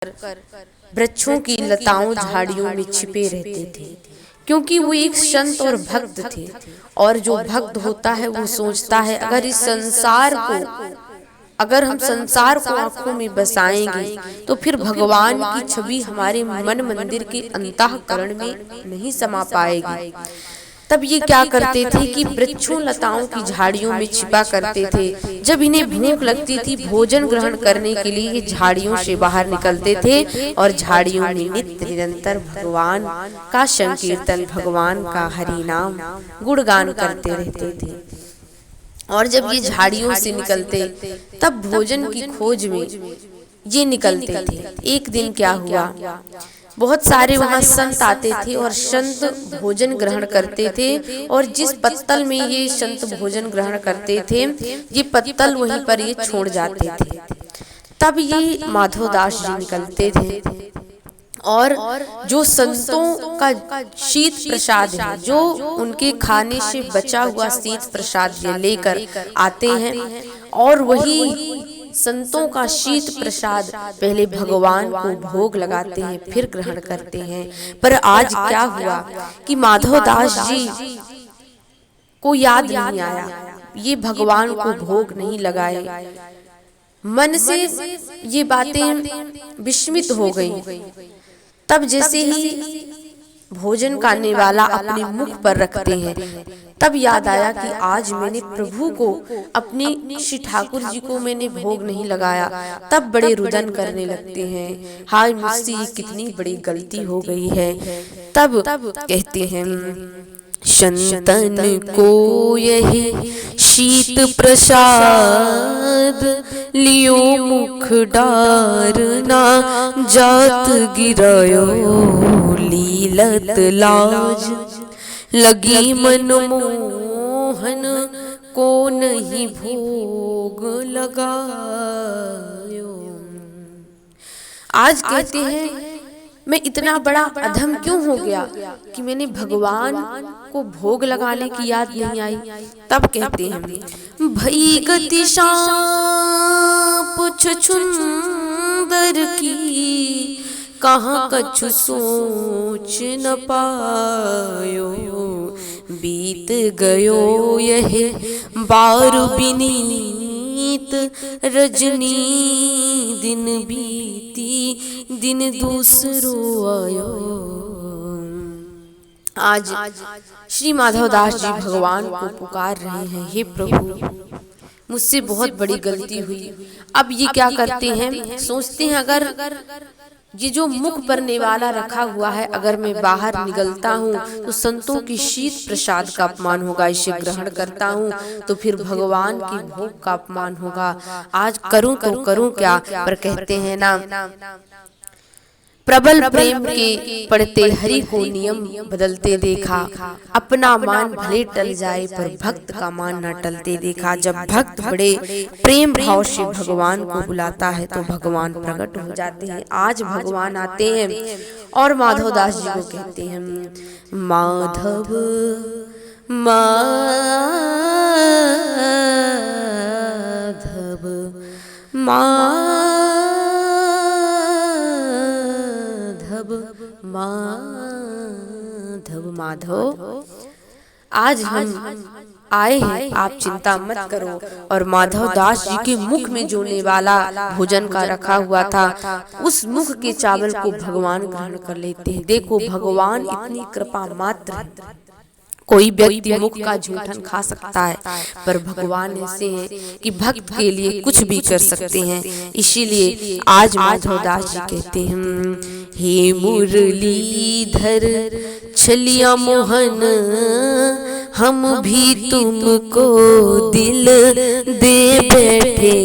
वृक्षों की लताओं झाड़ियों में छिपे रहते थे, क्योंकि वो एक संत और भक्त थे। और जो भक्त होता है वो सोचता है अगर हम संसार को आंखों में बसाएंगे तो फिर भगवान की छवि हमारे मन मंदिर के अंतःकरण में नहीं समा पाएगी। तब ये क्या करते थे कि वृक्षों लताओं की झाड़ियों में छिपा करते थे। जब इन्हें भूख लगती थी भोजन ग्रहण करने के लिए ये झाड़ियों से बाहर निकलते थे और झाड़ियों में नित्य निरंतर भगवान का संकीर्तन, भगवान का हरि नाम गुणगान करते रहते थे। और जब ये झाड़ियों से निकलते तब भोजन की खोज में ये निकलते थे। एक दिन क्या हुआ, बहुत सारे वहाँ संत आते थे और संत भोजन ग्रहण करते थे। और जिस पत्तल में ये संत भोजन ग्रहण करते थे ये पत्तल वहीं पर ये छोड़ जाते थे। तब ये माधवदास जी निकलते थे और जो संतों का शीत प्रसाद है, जो उनके खाने से बचा हुआ शीत प्रसाद ये लेकर आते हैं और वही संतों का शीत प्रसाद पहले भगवान को भोग लगाते हैं फिर ग्रहण करते हैं। पर आज क्या हुआ कि माधवदास जी को याद नहीं आया, ये भगवान को भोग नहीं लगाए। मन से ये बातें विस्मित हो गई। तब जैसे ही भोजन करने वाला अपने मुख पर रखते हैं तब याद आया कि आज मैंने प्रभु को, अपने श्री ठाकुर जी को मैंने भोग नहीं लगाया। तब बड़े रुदन करने लगते हैं, हाय मुझसे ये कितनी बड़ी गलती हो गई है। तब कहते हैं, संतन को यही शीत प्रसाद लियो मुख डारना, जात गिरायो लीलत लाज, लगी मनमोहन को नहीं भोग लगायो। आज कहते हैं मैं इतना बड़ा अधम क्यों हो गया कि मैंने भगवान को भोग लगाने की याद नहीं आई। तब कहते हैं, भई गति सांप छुछुंदर की, कहाँ कछु सोच न पायो, बीत गयो यह बार बिनीत रजनी, दिन बीती दिन दूसरो आयो। आज श्री माधवदास जी भगवान को पुकार रहे हैं, हे प्रभु मुझसे बहुत बड़ी गलती हुई। अब ये क्या करते हैं, सोचते हैं अगर ये जो मुख पर नेवाला रखा हुआ है अगर मैं बाहर निकलता हूँ तो संतों की शीत प्रसाद का अपमान होगा, इसे ग्रहण करता हूँ तो फिर भगवान की भोग का अपमान होगा। आज करूँ तो करूँ क्या। पर कहते हैं ना, प्रबल प्रेम के पढ़ते हरि को नियम बदलते देखा, अपना मान भले टल जाए पर भक्त का मान न टलते देखा। जब भक्त बड़े प्रेम भाव से भगवान को बुलाता है तो भगवान प्रकट हो जाते हैं। आज भगवान आते हैं और माधवदास जी को कहते हैं, माधव माधव माधव, आज हम आए हैं, आप चिंता मत करो। और माधवदास जी के मुख में जो नेवाला भोजन का रखा हुआ था उस मुख के चावल को भगवान ग्रहण कर लेते हैं। देखो भगवान इतनी कृपा मात्र, कोई व्यक्ति मुख का जूठन खा सकता है पर भगवान ऐसे हैं कि भक्त के लिए कुछ भी कर सकते हैं। इसीलिए आज माधवदास जी कहते हैं, हे मुरलीधर छलिया मोहन, हम भी तुमको दिल दे बैठे।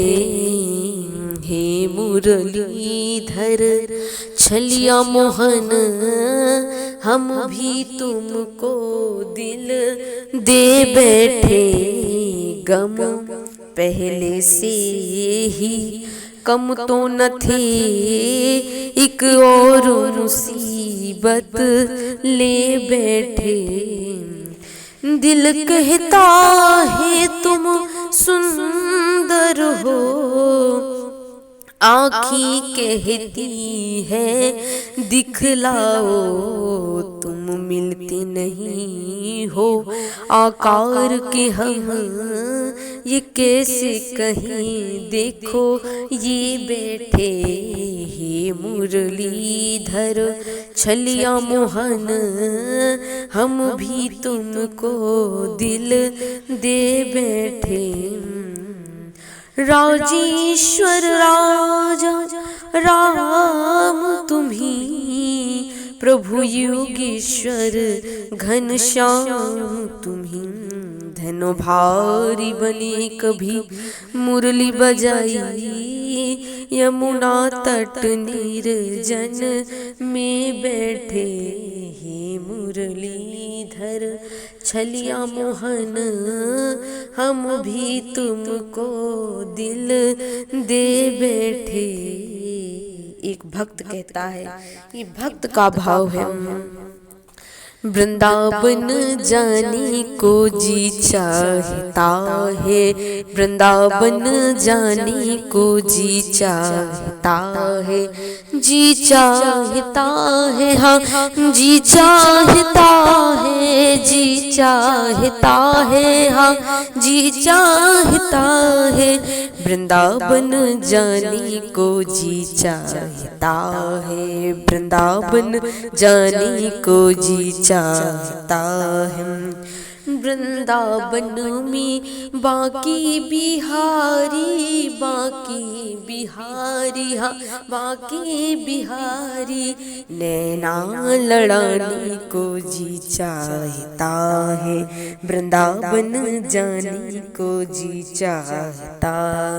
हे मुरलीधर छलिया मोहन, हम भी तुमको दिल दे बैठे। गम पहले से ही कम तो न थे, एक और मुसीबत ले बैठे। दिल कहता है तुम सुंदर हो, आँखी कहती है दिखलाओ, तुम मिलते नहीं हो आकार के हम, ये कैसे कहीं देखो ये बैठे हे मुरलीधर छलिया मोहन, हम भी तुमको दिल दे बैठे। राजेश्वर राजा राम तुम्ही, प्रभु योगेश्वर घनश्याम तुम्ही, धनो भारी बने कभी मुरली बजाई, यमुना तट निर्जन में बैठे हे मुरलीधर छलिया मोहन, हम भी तुमको दिल दे बैठे। एक भक्त कहता है, ये भक्त का भाव है, वृंदावन जाने को जी चाहता है, वृंदावन जाने को जी चाहता है, जी चाहता है, हाँ जी चाहता है, जी चाहता है, हाँ जी चाहता है, वृंदावन जाने को जी चाहता है, वृंदावन जाने को जी चाहता है। वृंदावन में बाकी बिहारी, बाकी बिहारी, हाँ बाकी बिहारी, नैना लड़ाने को जी चाहता है, वृंदावन जाने को जी चाहता।